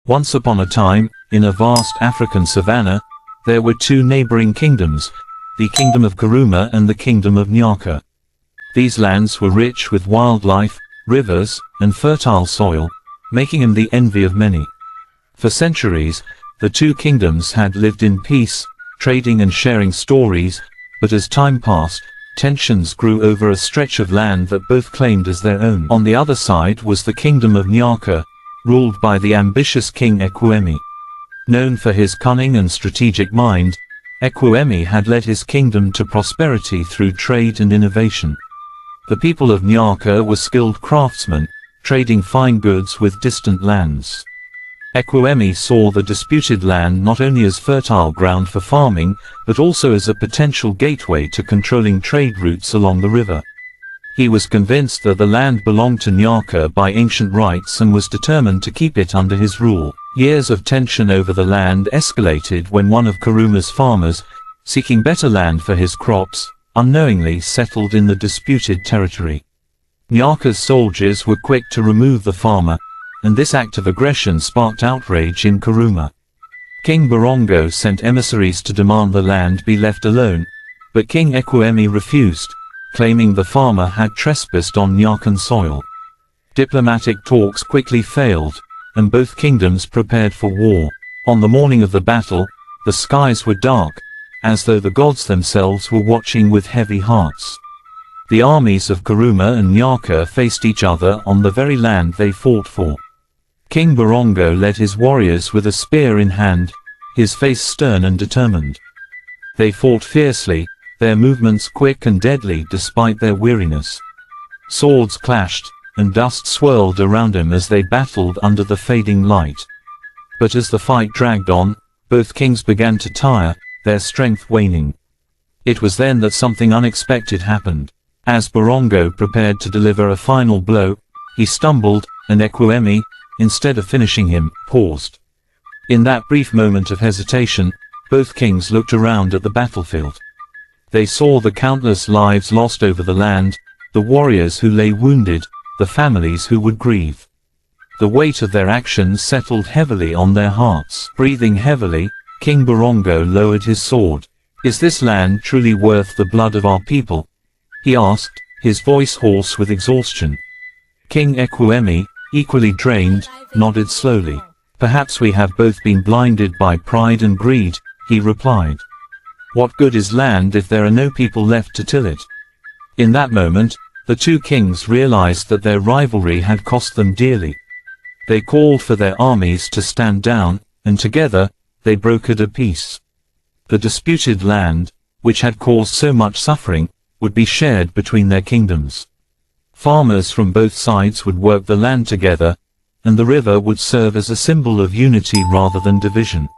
Once upon a time, in a vast African savanna, there were two neighboring kingdoms, the Kingdom of Karuma and the Kingdom of Nyaka. These lands were rich with wildlife, rivers, and fertile soil, making them the envy of many. For centuries, the two kingdoms had lived in peace, trading and sharing stories, but as time passed, tensions grew over a stretch of land that both claimed as their own. On the other side was the Kingdom of Nyaka, ruled by the ambitious King Ekwueme. Known for his cunning and strategic mind, Ekwueme had led his kingdom to prosperity through trade and innovation. The people of Nyaka were skilled craftsmen, trading fine goods with distant lands. Ekwueme saw the disputed land not only as fertile ground for farming, but also as a potential gateway to controlling trade routes along the river. He was convinced that the land belonged to Nyaka by ancient rights and was determined to keep it under his rule. Years of tension over the land escalated when one of Karuma's farmers, seeking better land for his crops, unknowingly settled in the disputed territory. Nyaka's soldiers were quick to remove the farmer, and this act of aggression sparked outrage in Karuma. King Barongo sent emissaries to demand the land be left alone, but King Ekwueme refused, claiming the farmer had trespassed on Nyakan soil. Diplomatic talks quickly failed, and both kingdoms prepared for war. On the morning of the battle, the skies were dark, as though the gods themselves were watching with heavy hearts. The armies of Karuma and Nyaka faced each other on the very land they fought for. King Barongo led his warriors with a spear in hand, his face stern and determined. They fought fiercely, their movements quick and deadly despite their weariness. Swords clashed, and dust swirled around him as they battled under the fading light. But as the fight dragged on, both kings began to tire, their strength waning. It was then that something unexpected happened. As Barongo prepared to deliver a final blow, he stumbled, and Ekwueme, instead of finishing him, paused. In that brief moment of hesitation, both kings looked around at the battlefield. They saw the countless lives lost over the land, the warriors who lay wounded, the families who would grieve. The weight of their actions settled heavily on their hearts. Breathing heavily, King Barongo lowered his sword. "Is this land truly worth the blood of our people?" he asked, his voice hoarse with exhaustion. King Ekwueme, equally drained, nodded slowly. "Perhaps we have both been blinded by pride and greed," he replied. "What good is land if there are no people left to till it?" In that moment, the two kings realized that their rivalry had cost them dearly. They called for their armies to stand down, and together, they brokered a peace. The disputed land, which had caused so much suffering, would be shared between their kingdoms. Farmers from both sides would work the land together, and the river would serve as a symbol of unity rather than division.